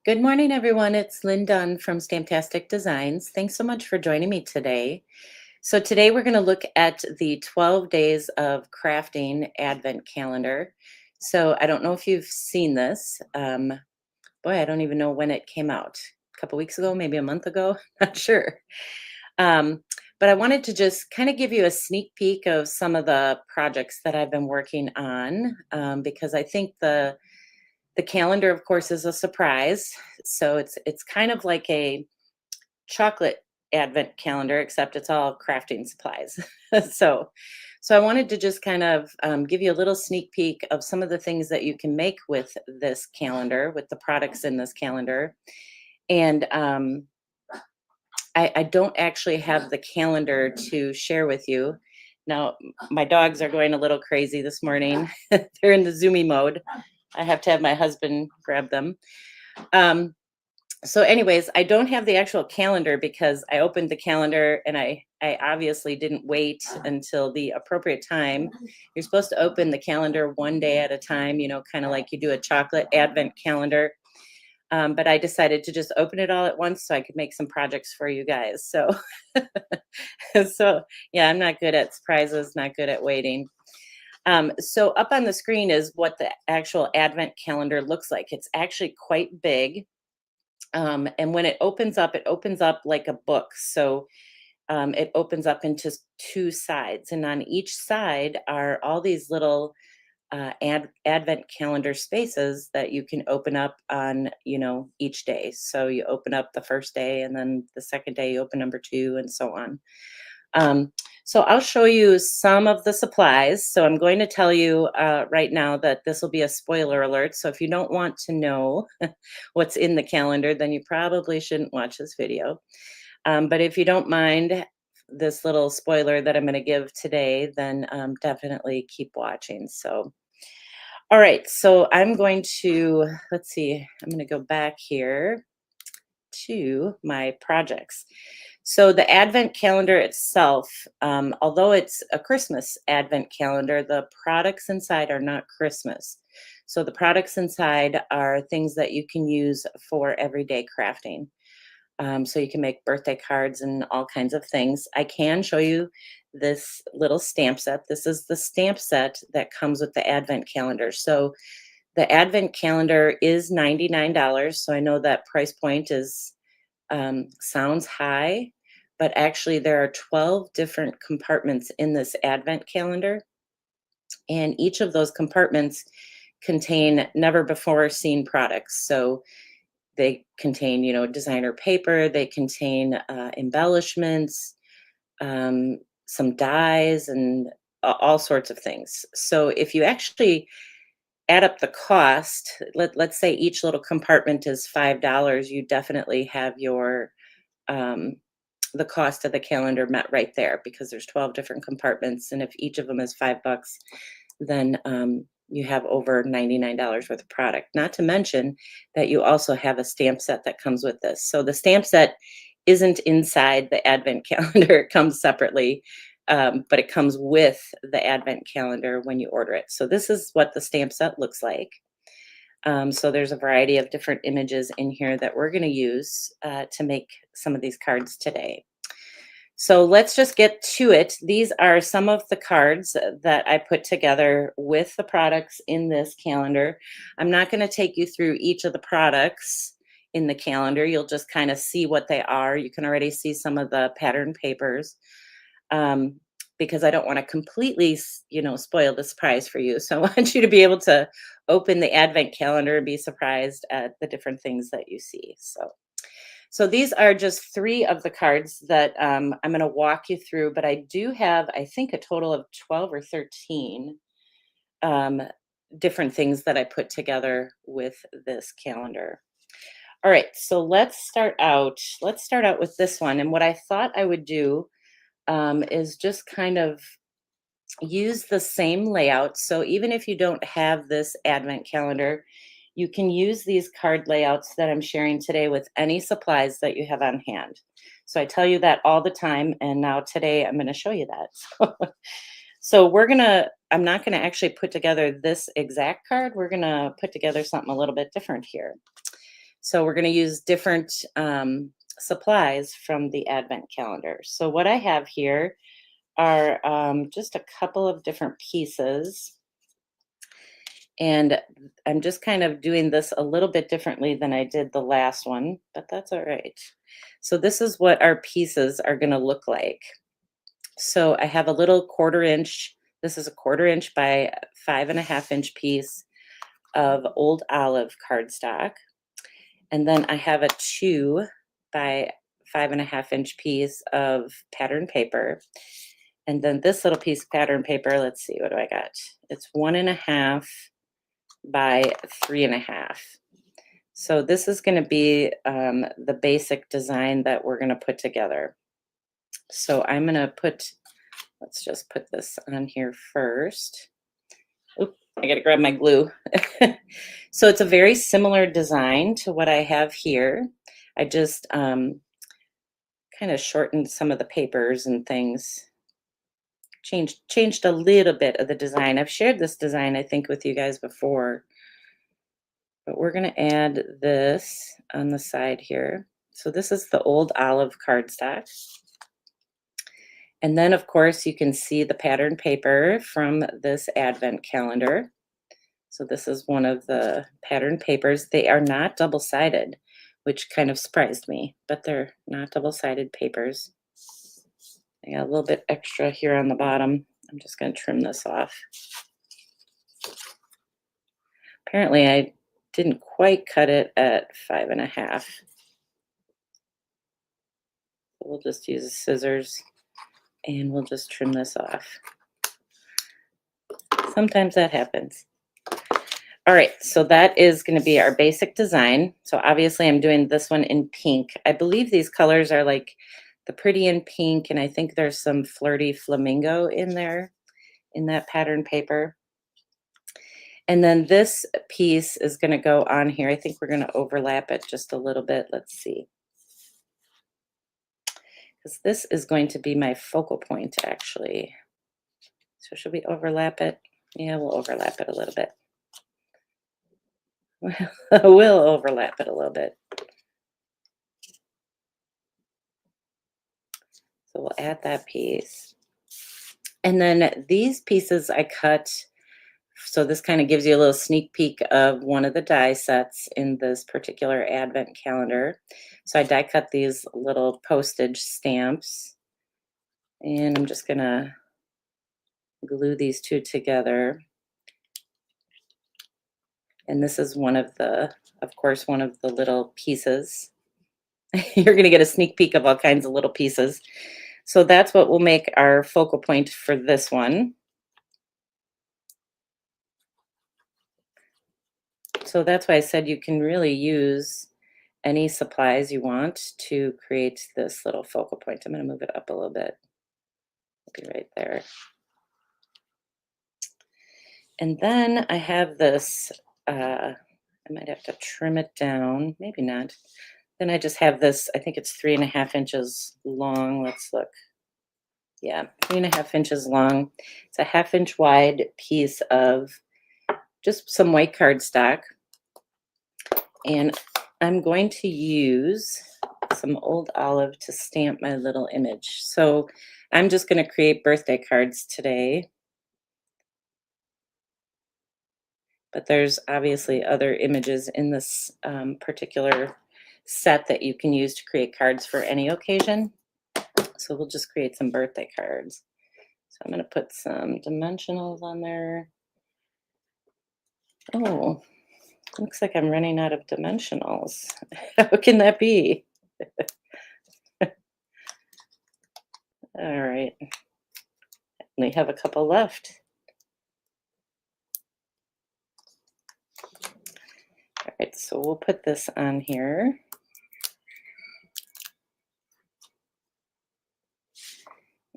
Good morning, everyone. It's Lynn Dunn from Stamptastic Designs. Thanks so much for joining me today. So today we're going to look at the 12 days of crafting advent calendar. So I don't know if you've seen this. Boy, I don't even know when it came out. A couple weeks ago, maybe a month ago, not sure. Um, but I wanted to just kind of give you a sneak peek of some of the projects that I've been working on because I think the calendar, of course, is a surprise. So it's kind of like a chocolate advent calendar, except it's all crafting supplies. so so I wanted to just kind of give you a little sneak peek of some of the things that you can make with this calendar, with the products in this calendar. And I don't actually have the calendar to share with you. Now, my dogs are going a little crazy this morning. They're in the zoomy mode. I have to have my husband grab them. Um, so anyways, I don't have the actual calendar because I opened the calendar and I obviously didn't wait until the appropriate time. You're supposed to open the calendar one day at a time, kind of like you do a chocolate advent calendar. But I decided to just open it all at once so I could make some projects for you guys. So, so yeah, I'm not good at surprises, not good at waiting. So up on the screen is what the actual advent calendar looks like. It's actually quite big. And when it opens up like a book. So it opens up into two sides. And on each side are all these little advent calendar spaces that you can open up on, each day. So you open up the first day, and then the second day you open number two, and so on. Um, so I'll show you some of the supplies. So I'm going to tell you right now that this will be a spoiler alert. So if you don't want to know what's in the calendar, then you probably shouldn't watch this video. But if you don't mind this little spoiler that I'm going to give today, then definitely keep watching. So, all right. So I'm going to, let's see, I'm going to go back here to my projects. So the advent calendar itself, although it's a Christmas advent calendar, the products inside are not Christmas. So the products inside are things that you can use for everyday crafting. So you can make birthday cards and all kinds of things. I can show you this little stamp set. This is the stamp set that comes with the advent calendar. So the advent calendar is $99. So I know that price point is sounds high, but actually there are 12 different compartments in this advent calendar, and each of those compartments contain never before seen products. So they contain, designer paper, they contain embellishments, some dyes, and all sorts of things. So if you actually add up the cost, let's say each little compartment is $5, you definitely have your um, the cost of the calendar met right there, because there's 12 different compartments, and if each of them is $5, then you have over $99 worth of product. Not to mention that you also have a stamp set that comes with this. So the stamp set isn't inside the advent calendar, it comes separately. But it comes with the advent calendar when you order it. So this is what the stamp set looks like. So there's a variety of different images in here that we're going to use to make some of these cards today. So let's just get to it. These are some of the cards that I put together with the products in this calendar. I'm not going to take you through each of the products in the calendar. You'll just kind of see what they are. You can already see some of the pattern papers. Um, because I don't want to completely, spoil the surprise for you. So I want you to be able to open the advent calendar and be surprised at the different things that you see. So these are just three of the cards that I'm going to walk you through, but I do have, I think, a total of 12 or 13 um, different things that I put together with this calendar. All right, so let's start out. Let's start out with this one. And what I thought I would do is just kind of use the same layout. So even if you don't have this advent calendar, you can use these card layouts that I'm sharing today with any supplies that you have on hand. So I tell you that all the time, and now today I'm going to show you that. So I'm not going to actually put together this exact card. We're going to put together something a little bit different here. So we're going to use different supplies from the advent calendar. So what I have here are just a couple of different pieces. And I'm just kind of doing this a little bit differently than I did the last one, but that's all right. So this is what our pieces are going to look like. So I have a little 1/4 inch. This is a 1/4 inch by 5.5 inch piece of old olive cardstock. And then I have a 2 by 5.5 inch piece of pattern paper. And then this little piece of pattern paper, let's see, what do I got? It's 1.5 by 3.5. So this is going to be the basic design that we're going to put together. So I'm going to put, let's just put this on here first. Oop, I got to grab my glue. So it's a very similar design to what I have here. I just kind of shortened some of the papers and things. Changed a little bit of the design. I've shared this design, I think, with you guys before. But we're going to add this on the side here. So this is the old olive cardstock. And then, of course, you can see the pattern paper from this advent calendar. So this is one of the pattern papers. They are not double-sided, which kind of surprised me, but they're not double-sided papers. I got a little bit extra here on the bottom. I'm just going to trim this off. Apparently, I didn't quite cut it at 5.5. We'll just use the scissors and we'll just trim this off. Sometimes that happens. All right, so that is going to be our basic design. So obviously I'm doing this one in pink. I believe these colors are like the pretty in pink, and I think there's some flirty flamingo in there in that pattern paper. And then this piece is going to go on here. I think we're going to overlap it just a little bit. Let's see. Because this is going to be my focal point, actually. So should we overlap it? Yeah, we'll overlap it a little bit. We'll overlap it a little bit. So we'll add that piece. And then these pieces I cut, so this kind of gives you a little sneak peek of one of the die sets in this particular advent calendar. So I die cut these little postage stamps. And I'm just gonna glue these two together. And this is one of the, of course, one of the little pieces. You're going to get a sneak peek of all kinds of little pieces. So that's what will make our focal point for this one. So that's why I said you can really use any supplies you want to create this little focal point. I'm going to move it up a little bit. It'll be right there. And then I have this, I might have to trim it down, maybe not. Then I just have this, I think it's 3.5 inches long. Let's look. Yeah, 3.5 inches long. It's a 1/2 inch wide piece of just some white cardstock. And I'm going to use some old olive to stamp my little image. So I'm just going to create birthday cards today. But there's obviously other images in this particular set that you can use to create cards for any occasion. So we'll just create some birthday cards. So I'm going to put some dimensionals on there. Oh, looks like I'm running out of dimensionals. How can that be? All right. We have a couple left. All right, so we'll put this on here.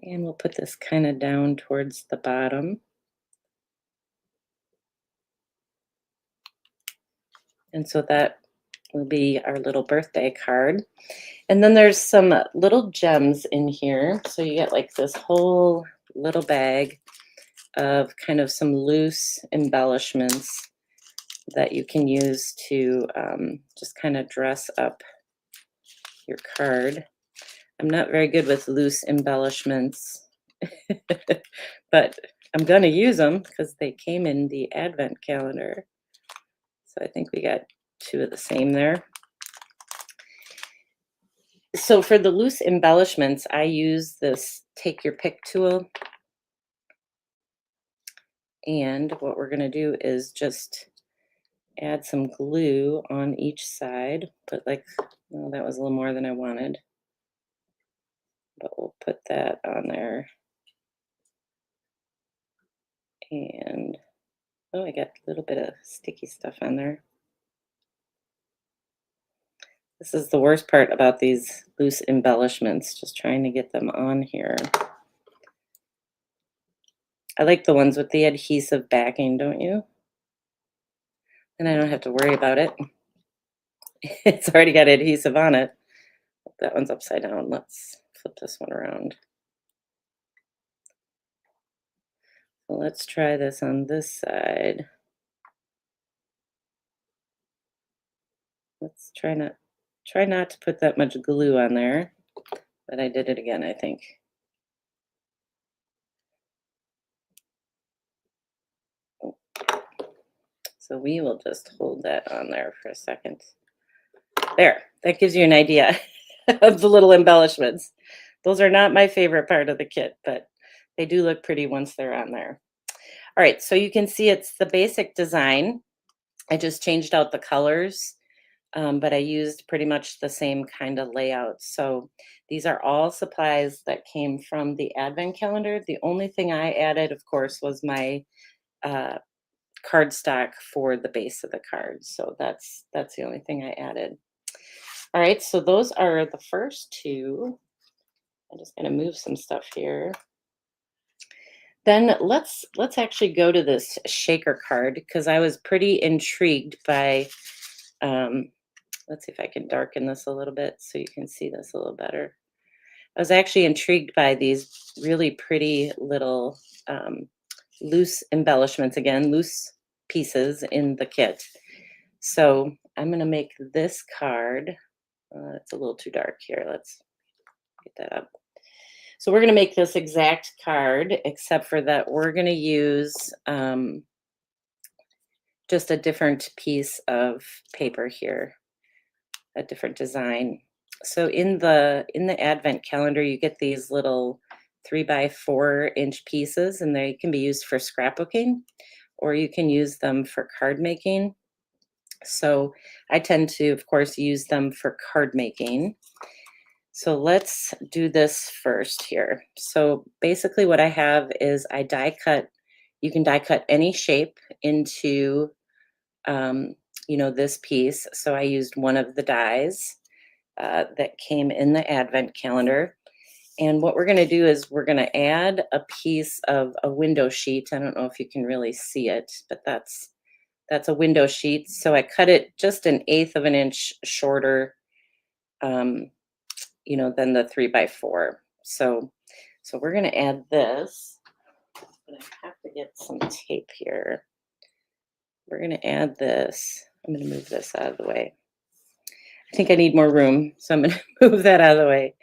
And we'll put this kind of down towards the bottom. And so that will be our little birthday card. And then there's some little gems in here. So you get like this whole little bag of kind of some loose embellishments that you can use to just kind of dress up your card. I'm not very good with loose embellishments, but I'm going to use them because they came in the advent calendar. So I think we got two of the same there. So for the loose embellishments, I use this take your pick tool. And what we're going to do is just add some glue on each side. Put like, well, that was a little more than I wanted, but we'll put that on there. And, oh, I got a little bit of sticky stuff on there. This is the worst part about these loose embellishments, just trying to get them on here. I like the ones with the adhesive backing, don't you? And I don't have to worry about it. It's already got adhesive on it. That one's upside down. Let's flip this one around. So let's try this on this side. Let's try not to put that much glue on there, but I did it again, I think. So we will just hold that on there for a second. There, that gives you an idea of the little embellishments. Those are not my favorite part of the kit, but they do look pretty once they're on there. All right, so you can see it's the basic design. I just changed out the colors, but I used pretty much the same kind of layout. So these are all supplies that came from the advent calendar. The only thing I added, of course, was my cardstock for the base of the card. So that's the only thing I added. All right, so those are the first two. I'm just going to move some stuff here. Then let's actually go to this shaker card because I was pretty intrigued by. Let's see if I can darken this a little bit so you can see this a little better. I was actually intrigued by these really pretty little loose embellishments, again, loose pieces in the kit. So I'm going to make this card. It's a little too dark here. Let's get that up. So we're going to make this exact card, except for that we're going to use just a different piece of paper here, a different design. So in the advent calendar, you get these little 3x4-inch pieces, and they can be used for scrapbooking, or you can use them for card making. So I tend to, of course, use them for card making. So let's do this first here. So basically what I have is I die cut. You can die cut any shape into, this piece. So I used one of the dies that came in the advent calendar. And what we're going to do is we're going to add a piece of a window sheet. I don't know if you can really see it, but that's a window sheet. So I cut it just 1/8 of an inch shorter, than the 3x4. So we're going to add this. But I have to get some tape here. We're going to add this. I'm going to move this out of the way. I think I need more room, so I'm going to move that out of the way.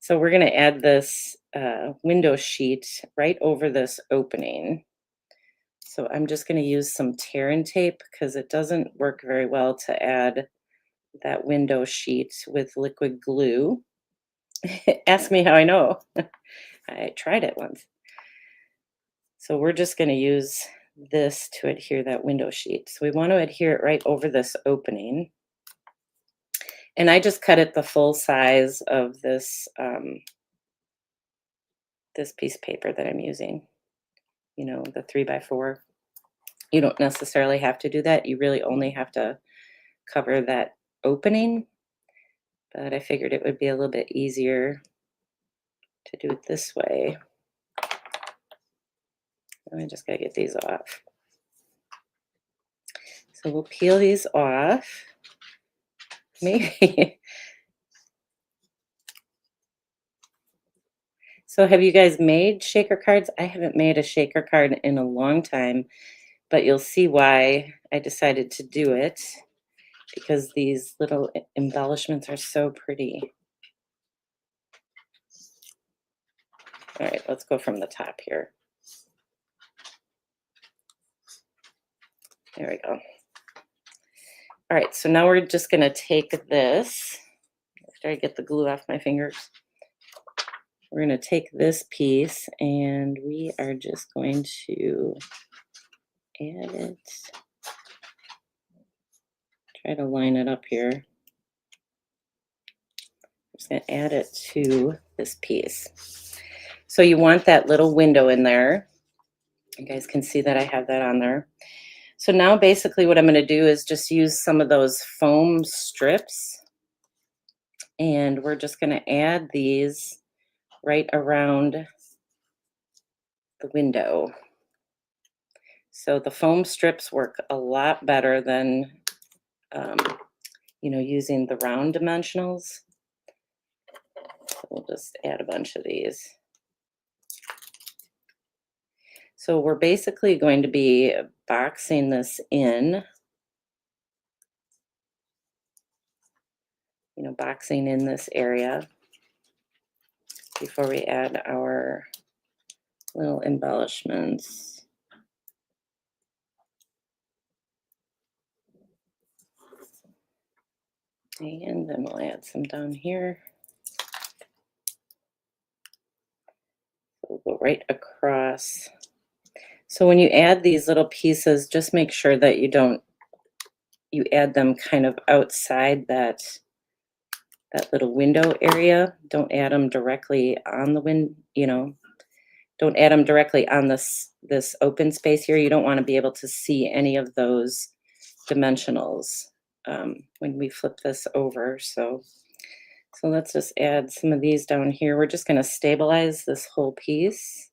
So we're going to add this window sheet right over this opening. So I'm just going to use some tear and tape because it doesn't work very well to add that window sheet with liquid glue. Ask me how I know. I tried it once. So we're just going to use this to adhere that window sheet. So we want to adhere it right over this opening. And I just cut it the full size of this this piece of paper that I'm using, the 3x4. You don't necessarily have to do that. You really only have to cover that opening. But I figured it would be a little bit easier to do it this way. I just got to get these off. So we'll peel these off. Maybe. So have you guys made shaker cards? I haven't made a shaker card in a long time but you'll see why I decided to do it, because these little embellishments are so pretty. All right, let's go from the top here. There we go. All right, so now we're just gonna take this, after I get the glue off my fingers, we're gonna take this piece and we are just going to add it, try to line it up here. I'm just gonna add it to this piece. So you want that little window in there. You guys can see that I have that on there. So now basically what I'm gonna do is just use some of those foam strips, and we're just gonna add these right around the window. So the foam strips work a lot better than, um, using the round dimensionals. So we'll just add a bunch of these. So we're basically going to be boxing this in, boxing in this area before we add our little embellishments. And then we'll add some down here. We'll go right across. So when you add these little pieces, just make sure that you add them kind of outside that little window area. Don't add them directly on the don't add them directly on this open space here. You don't want to be able to see any of those dimensionals when we flip this over. So let's just add some of these down here. We're just going to stabilize this whole piece.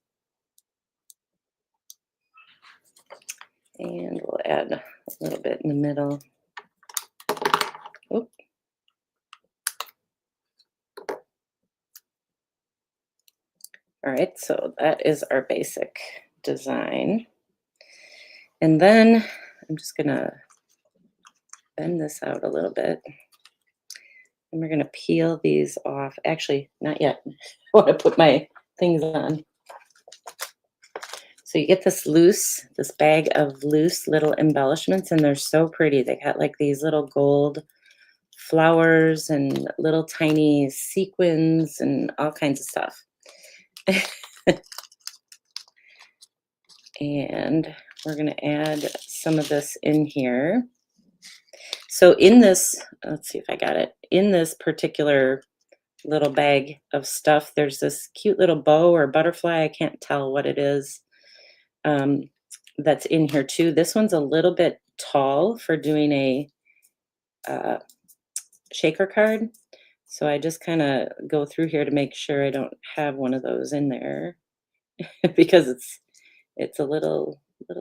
And we'll add a little bit in the middle. Oop. All right, so that is our basic design. And then I'm just gonna bend this out a little bit. And we're gonna peel these off. Actually, not yet. I want to put my things on. So you get this bag of loose little embellishments, and they're so pretty. They got like these little gold flowers and little tiny sequins and all kinds of stuff. And we're going to add some of this in here. So in this, let's see if I got it. In this particular little bag of stuff, there's this cute little bow or butterfly. I can't tell what it is. That's in here too. This one's a little bit tall for doing a shaker card. So I just kind of go through here to make sure I don't have one of those in there because it's a little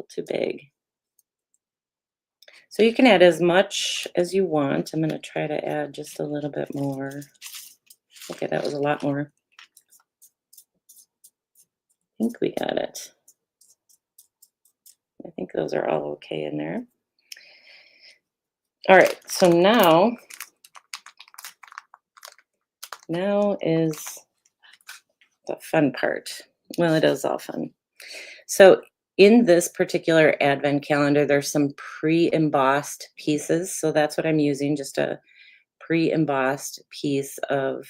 too big. So you can add as much as you want. I'm going to try to add just a little bit more. Okay, that was a lot more. I think we got it. I think those are all okay in there. All right, so now is the fun part. Well, it is all fun. So in this particular advent calendar, there's some pre-embossed pieces. So that's what I'm using, just a pre-embossed piece of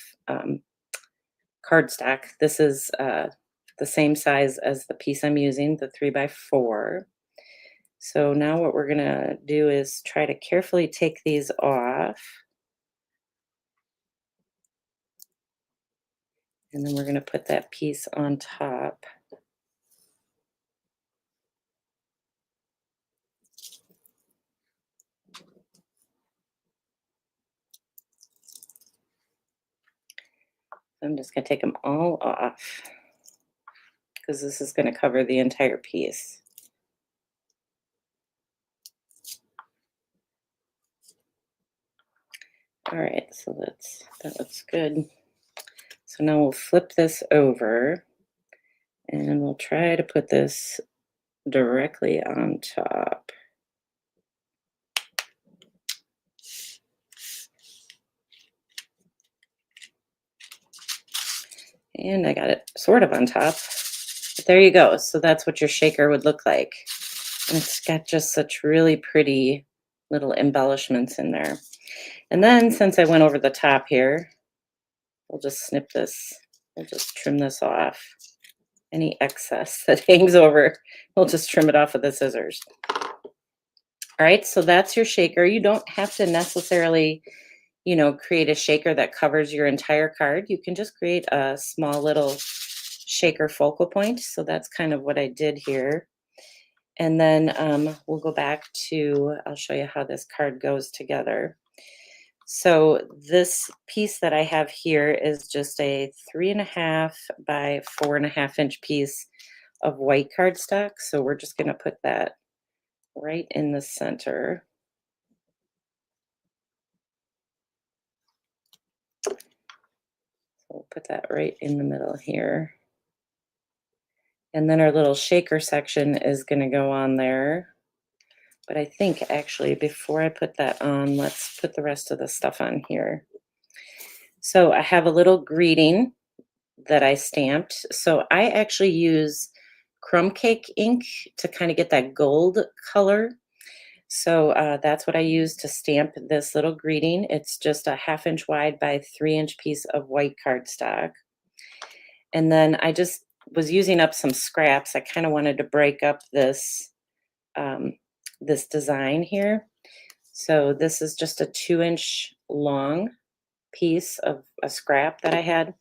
cardstock. This is the same size as the piece I'm using, the 3x4. So now what we're gonna do is try to carefully take these off. And then we're gonna put that piece on top. I'm just gonna take them all off because this is gonna cover the entire piece. All right, so that looks good. So now we'll flip this over and we'll try to put this directly on top. And I got it sort of on top. But there you go. So that's what your shaker would look like. And it's got just such really pretty little embellishments in there. And then since I went over the top here, we'll just snip this. We'll just trim this off. Any excess that hangs over, we'll just trim it off with the scissors. All right, so that's your shaker. You don't have to necessarily, create a shaker that covers your entire card. You can just create a small little shaker focal point. So that's kind of what I did here. And then we'll go back to, I'll show you how this card goes together. So this piece that I have here is just a 3.5 by 4.5 inch piece of white cardstock. So we're just going to put that right in the center. So we'll put that right in the middle here. And then our little shaker section is going to go on there. But I think actually before I put that on, let's put the rest of the stuff on here. So I have a little greeting that I stamped. So I actually use crumb cake ink to kind of get that gold color. So that's what I use to stamp this little greeting. It's just a 1/2 inch wide by 3 inch piece of white cardstock. And then I just was using up some scraps. I kind of wanted to break up this design here. So this is just a 2 inch long piece of a scrap that I had.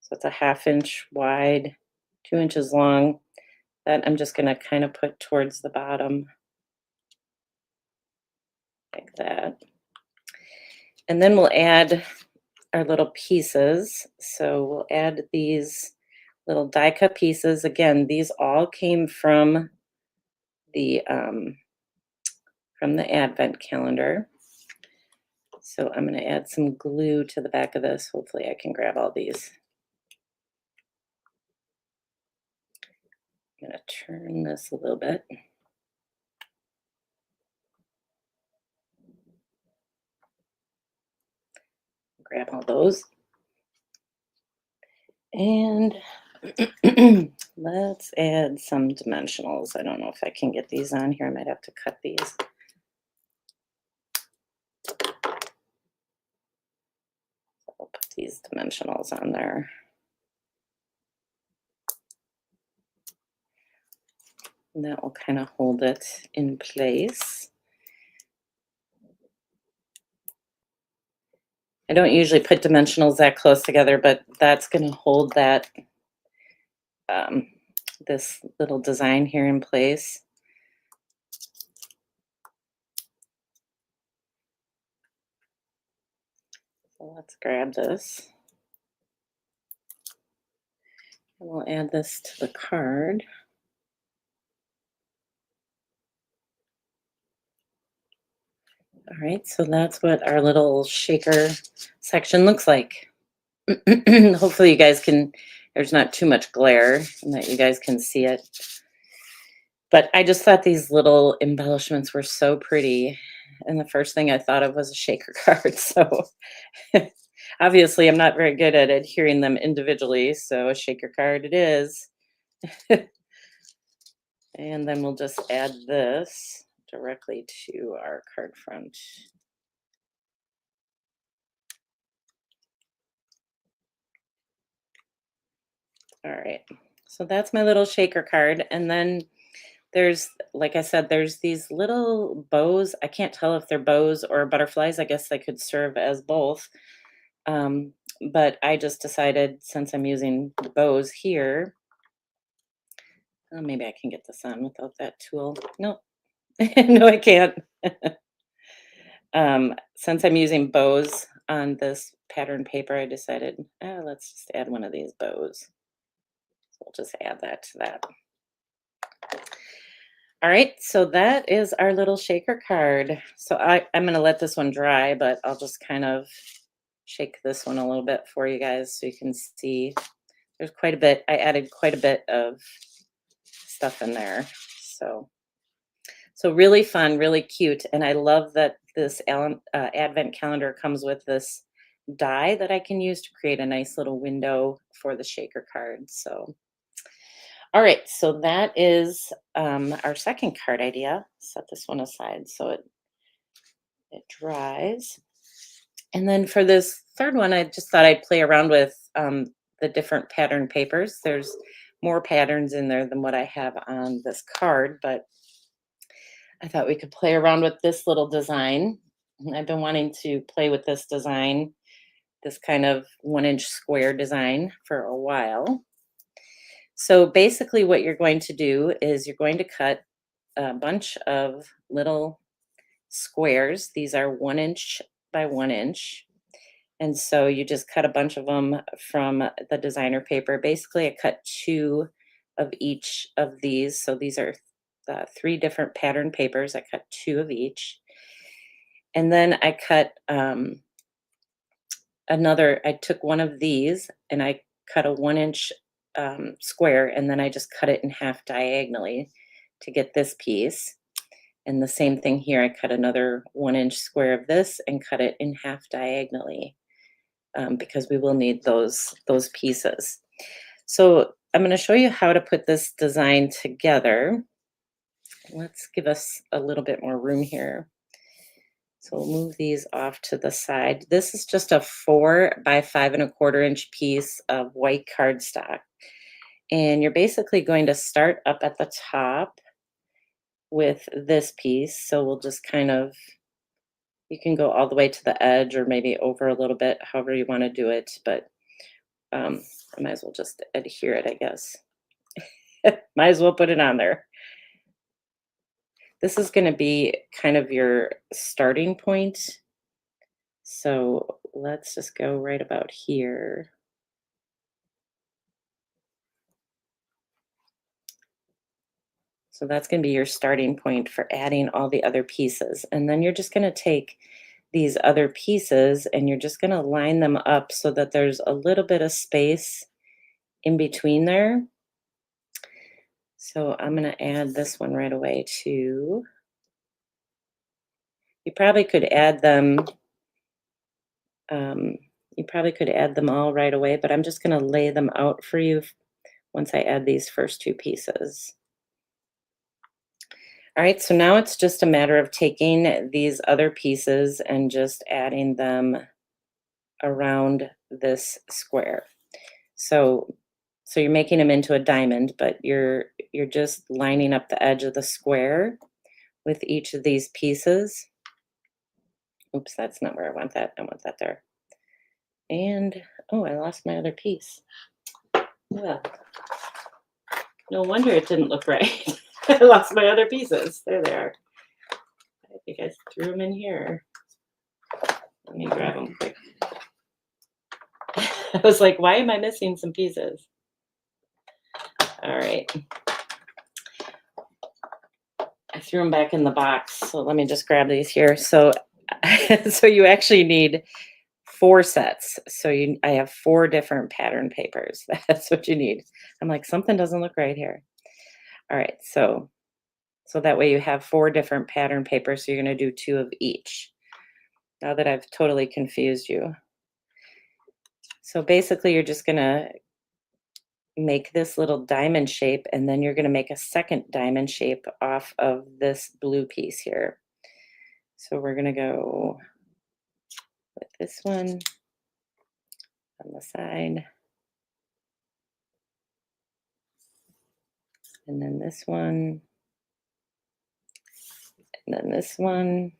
So it's a 1/2 inch wide, 2 inches long, that I'm just gonna kind of put towards the bottom like that. And then we'll add our little pieces. So we'll add these little die cut pieces. Again, these all came the um, from the advent calendar. So I'm going to add some glue to the back of this. Hopefully I can grab all these. I'm going to turn this a little bit. Grab all those. And let's add some dimensionals. I don't know if I can get these on here. I might have to cut these. I'll put these dimensionals on there. And that will kind of hold it in place. I don't usually put dimensionals that close together, but that's going to hold that this little design here in place. So let's grab this. And we'll add this to the card. All right, so that's what our little shaker section looks like. Hopefully you guys there's not too much glare and that you guys can see it. But I just thought these little embellishments were so pretty. And the first thing I thought of was a shaker card. So obviously I'm not very good at adhering them individually. So a shaker card it is. And then we'll just add this directly to our card front. All right, so that's my little shaker card. And then there's, like I said, there's these little bows. I can't tell if they're bows or butterflies. I guess they could serve as both. Um, but I just decided since I'm using the bows here, maybe I can get this on without that tool. No, no, I can't. Since I'm using bows on this pattern paper, I decided, let's just add one of these bows. So we'll just add that to that. All right, so that is our little shaker card. So I'm going to let this one dry, but I'll just kind of shake this one a little bit for you guys so you can see there's quite a bit. I added quite a bit of stuff in there. So really fun, really cute, and I love that this advent calendar comes with this die that I can use to create a nice little window for the shaker card. So, all right, so that is our second card idea. Set this one aside so it dries. And then for this third one, I just thought I'd play around with the different pattern papers. There's more patterns in there than what I have on this card, but I thought we could play around with this little design. And I've been wanting to play with this design, this kind of 1-inch square design for a while. So basically what you're going to do is you're going to cut a bunch of little squares. These are 1-inch by 1-inch. And so you just cut a bunch of them from the designer paper. Basically, I cut 2 of each of these. So these are 3 different pattern papers. I cut 2 of each. And then I cut I took one of these and I cut a 1-inch square, and then I just cut it in half diagonally to get this piece. And the same thing here, I cut another 1-inch square of this and cut it in half diagonally. Because we will need those pieces. So I'm going to show you how to put this design together. Let's give us a little bit more room here. So we'll move these off to the side. This is just a 4 by 5¼ inch piece of white cardstock. And you're basically going to start up at the top with this piece. So we'll just kind of, you can go all the way to the edge or maybe over a little bit, however you want to do it. But I might as well just adhere it, I guess. Might as well put it on there. This is going to be kind of your starting point. So let's just go right about here. So that's going to be your starting point for adding all the other pieces. And then you're just going to take these other pieces and you're just going to line them up so that there's a little bit of space in between there. So I'm going to add this one right away too. You probably could add them. You probably could add them all right away, but I'm just going to lay them out for you once I add these first 2 pieces. All right, so now it's just a matter of taking these other pieces and just adding them around this square. So you're making them into a diamond, but you're just lining up the edge of the square with each of these pieces. Oops, that's not where I want that. I want that there. And, oh, I lost my other piece. Well, no wonder it didn't look right. I lost my other pieces. There they are. I think I threw them in here. Let me grab them quick. I was like, why am I missing some pieces? All right. I threw them back in the box. So let me just grab these here. So, so you actually need 4 sets. So I have 4 different pattern papers. That's what you need. I'm like, something doesn't look right here. All right. So that way you have 4 different pattern papers. So you're going to do 2 of each. Now that I've totally confused you. So basically you're just going to make this little diamond shape, and then you're going to make a second diamond shape off of this blue piece here. So we're going to go with this one on the side, and then this one, and then this one.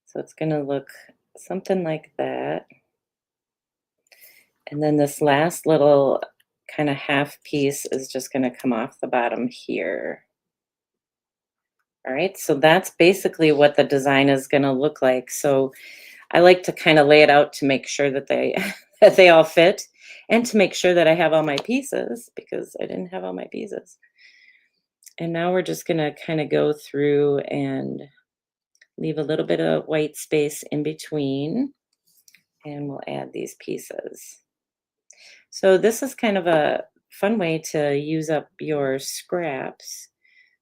So it's going to look something like that. And then this last little kind of half piece is just going to come off the bottom here. All right, so that's basically what the design is going to look like. So I like to kind of lay it out to make sure that they that they all fit, and to make sure that I have all my pieces, because I didn't have all my pieces. And now we're just going to kind of go through and leave a little bit of white space in between, and we'll add these pieces. So this is kind of a fun way to use up your scraps.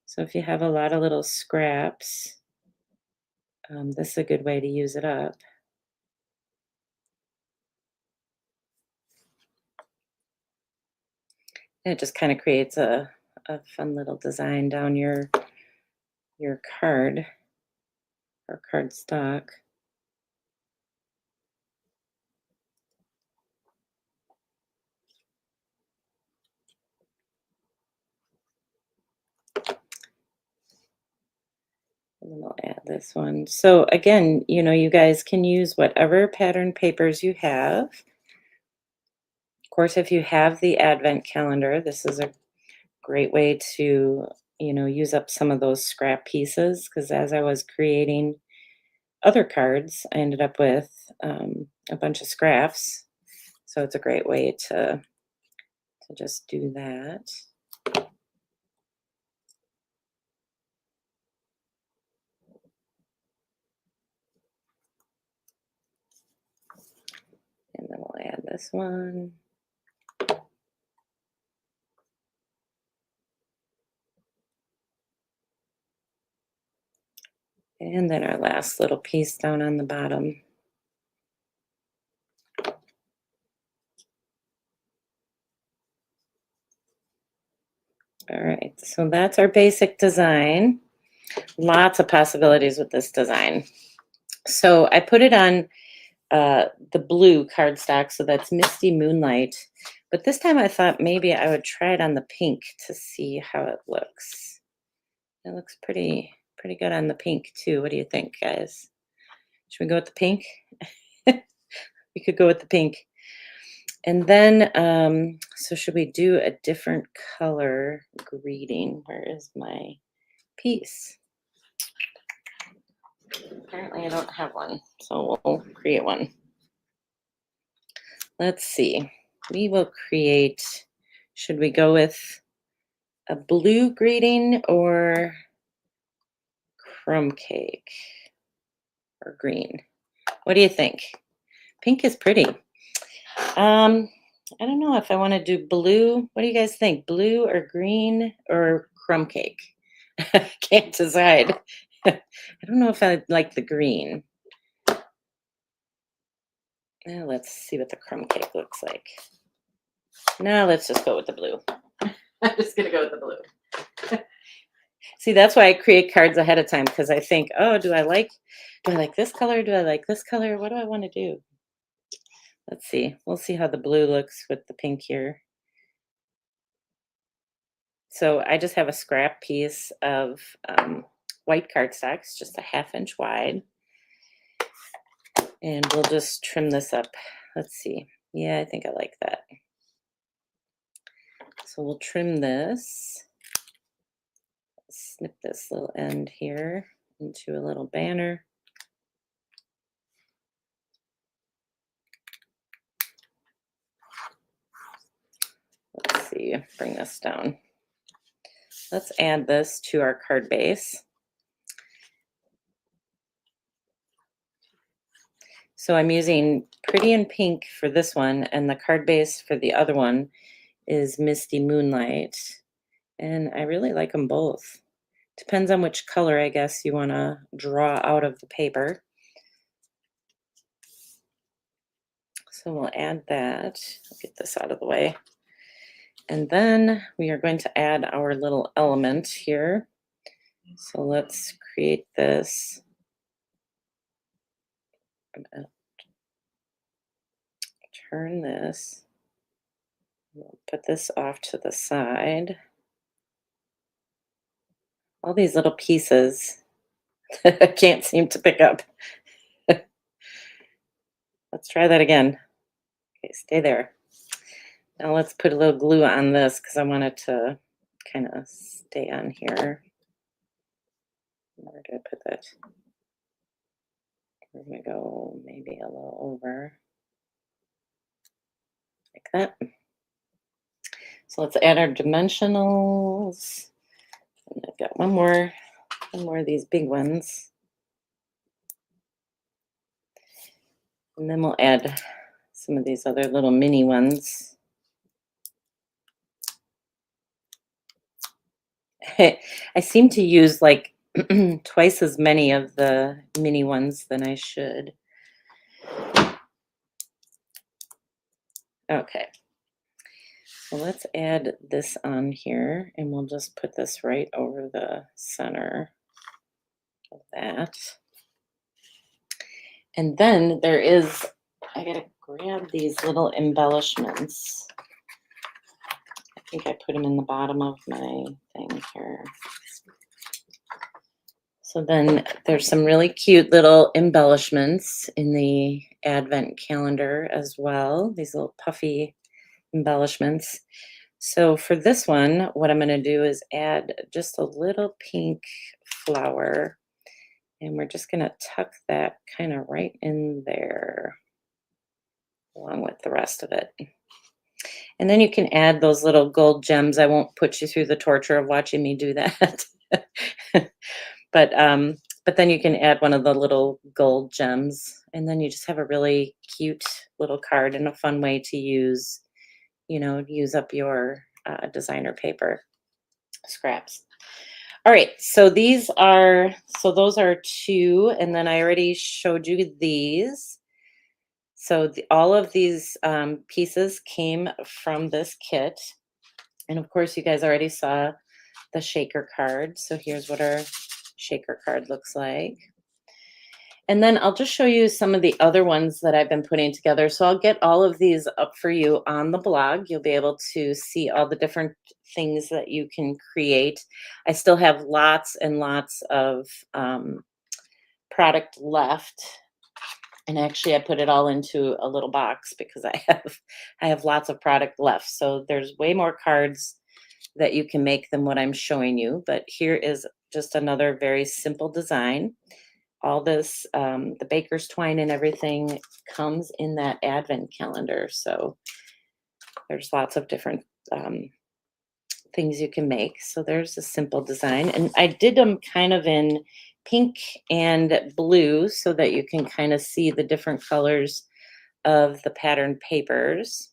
So if you have a lot of little scraps, this is a good way to use it up. And it just kind of creates a fun little design down your card or cardstock. And then I'll add this one. So again, you guys can use whatever pattern papers you have. Of course, if you have the advent calendar, this is a great way to, use up some of those scrap pieces, because as I was creating other cards, I ended up with a bunch of scraps. So it's a great way to just do that. And then we'll add this one. And then our last little piece down on the bottom. All right, so that's our basic design. Lots of possibilities with this design. So I put it on the blue cardstock, so that's Misty Moonlight. But this time I thought maybe I would try it on the pink to see how it looks. It looks pretty good on the pink too. What do you think, guys? Should we go with the pink? We could go with the pink. And then, so should we do a different color greeting? Where is my piece? Apparently I don't have one, so we'll create one. Let's see. We will create, should we go with a blue greeting or crumb cake or green? What do you think? Pink is pretty. I don't know if I want to do blue. What do you guys think? Blue or green or crumb cake? I can't decide. I don't know if I like the green. Let's see what the crumb cake looks like. No, let's just go with the blue. I'm just gonna go with the blue. See, that's why I create cards ahead of time, because I think, oh, do I like this color? Do I like this color? What do I want to do? Let's see. We'll see how the blue looks with the pink here. So I just have a scrap piece of white cardstock, it's just a 1/2 inch wide. And we'll just trim this up. Let's see. Yeah, I think I like that. So we'll trim this. Snip this little end here into a little banner. Let's see, bring this down. Let's add this to our card base. So I'm using Pretty in Pink for this one, and the card base for the other one is Misty Moonlight. And I really like them both. Depends on which color, I guess, you want to draw out of the paper. So we'll add that. I'll get this out of the way. And then we are going to add our little element here. So let's create this. I'm going to turn this. We'll put this off to the side. All these little pieces I can't seem to pick up. Let's try that again. Okay, stay there. Now let's put a little glue on this because I want it to kind of stay on here. Where did I put that? We're going to go maybe a little over. Like that. So let's add our dimensionals. And I've got one more of these big ones. And then we'll add some of these other little mini ones. I seem to use like twice as many of the mini ones than I should. Okay, so let's add this on here and we'll just put this right over the center of that. And then there is, I gotta grab these little embellishments. I think I put them in the bottom of my thing here. So then there's some really cute little embellishments in the advent calendar as well, these little puffy embellishments. So for this one, what I'm going to do is add just a little pink flower, and we're just going to tuck that kind of right in there along with the rest of it. And then you can add those little gold gems. I won't put you through the torture of watching me do that. But but then you can add one of the little gold gems, and then you just have a really cute little card and a fun way to use, use up your designer paper scraps. All right, so those are two, and then I already showed you these. So all of these pieces came from this kit, and of course, you guys already saw the shaker card. So here's what our shaker card looks like. And then I'll just show you some of the other ones that I've been putting together. So I'll get all of these up for you on the blog. You'll be able to see all the different things that you can create. I still have lots and lots of product left. And actually I put it all into a little box because I have lots of product left. So there's way more cards that you can make than what I'm showing you. But here is just another very simple design. All this, the baker's twine and everything comes in that advent calendar. So there's lots of different things you can make. So there's a simple design. And I did them kind of in pink and blue so that you can kind of see the different colors of the pattern papers.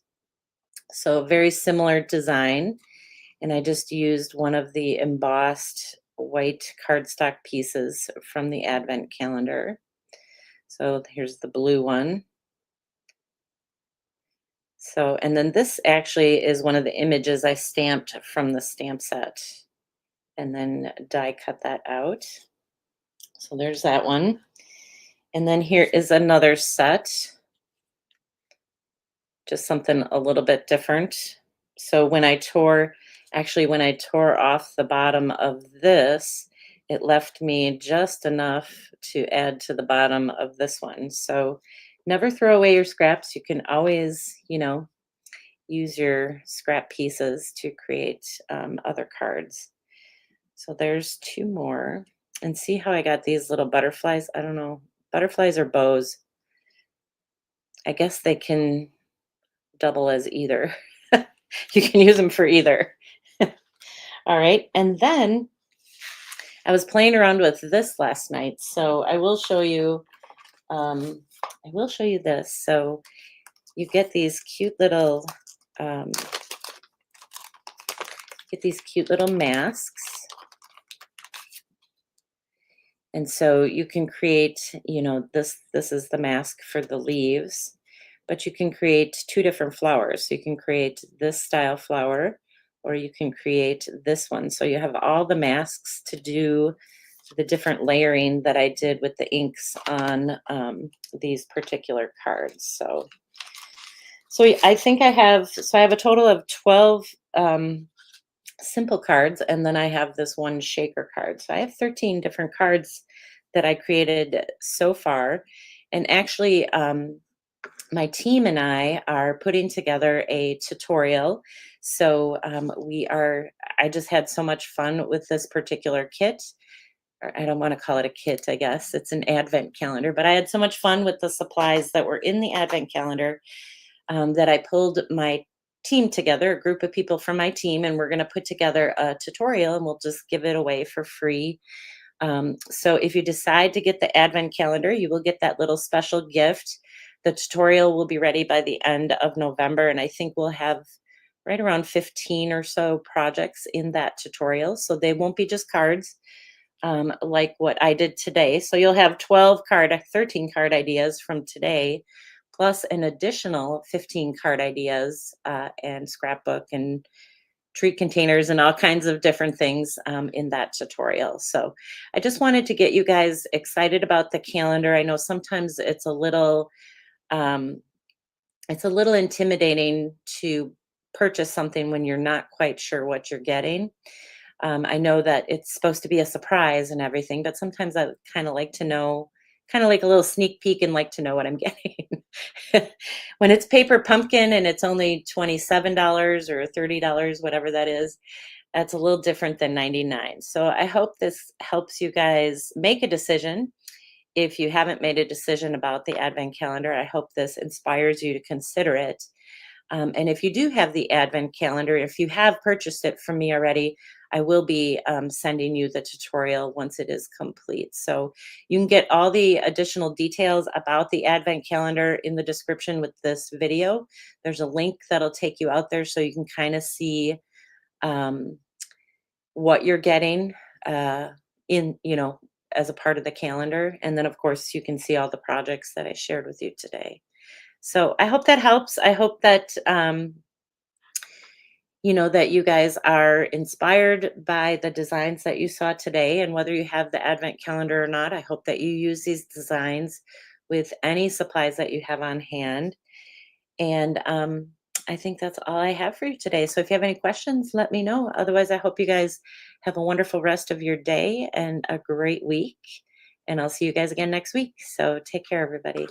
So very similar design. And I just used one of the embossed white cardstock pieces from the advent calendar. So here's the blue one. So, and then this actually is one of the images I stamped from the stamp set and then die cut that out. So there's that one. And then here is another set, just something a little bit different. So when I tore off the bottom of this, it left me just enough to add to the bottom of this one. So never throw away your scraps. You can always, use your scrap pieces to create other cards. So there's two more. And see how I got these little butterflies? I don't know, butterflies or bows. I guess they can double as either. You can use them for either. All right. And then I was playing around with this last night. So I will show you this. So you um, get these cute little masks. And so you can create, this is the mask for the leaves, but you can create two different flowers. So you can create this style flower, or you can create this one. So you have all the masks to do the different layering that I did with the inks on these particular cards. So I think I have a total of 12 simple cards, and then I have this one shaker card. So I have 13 different cards that I created so far. And actually, my team and I are putting together a tutorial. So I just had so much fun with this particular kit. Or I don't want to call it a kit, I guess. It's an advent calendar, but I had so much fun with the supplies that were in the advent calendar that I pulled my team together, a group of people from my team, and we're going to put together a tutorial and we'll just give it away for free. So if you decide to get the advent calendar, you will get that little special gift. The tutorial will be ready by the end of November, and I think we'll have right around 15 or so projects in that tutorial. So they won't be just cards like what I did today. So you'll have 13 card ideas from today, plus an additional 15 card ideas and scrapbook and treat containers and all kinds of different things in that tutorial. So I just wanted to get you guys excited about the calendar. I know sometimes um, it's a little intimidating to purchase something when you're not quite sure what you're getting. I know that it's supposed to be a surprise and everything, but sometimes I kind of like to know, kind of like a little sneak peek and like to know what I'm getting. When it's paper pumpkin and it's only $27 or $30, whatever that is, that's a little different than 99. So I hope this helps you guys make a decision. If you haven't made a decision about the Advent calendar, I hope this inspires you to consider it. And if you do have the Advent calendar, if you have purchased it from me already, I will be sending you the tutorial once it is complete. So you can get all the additional details about the Advent calendar in the description with this video. There's a link that'll take you out there so you can kind of see um, what you're getting uh, as a part of the calendar. And then, of course, you can see all the projects that I shared with you today. So I hope that helps. I hope that that you guys are inspired by the designs that you saw today. And whether you have the Advent calendar or not, I hope that you use these designs with any supplies that you have on hand. And I think that's all I have for you today. So if you have any questions, let me know. Otherwise, I hope you guys have a wonderful rest of your day and a great week. And I'll see you guys again next week. So take care, everybody.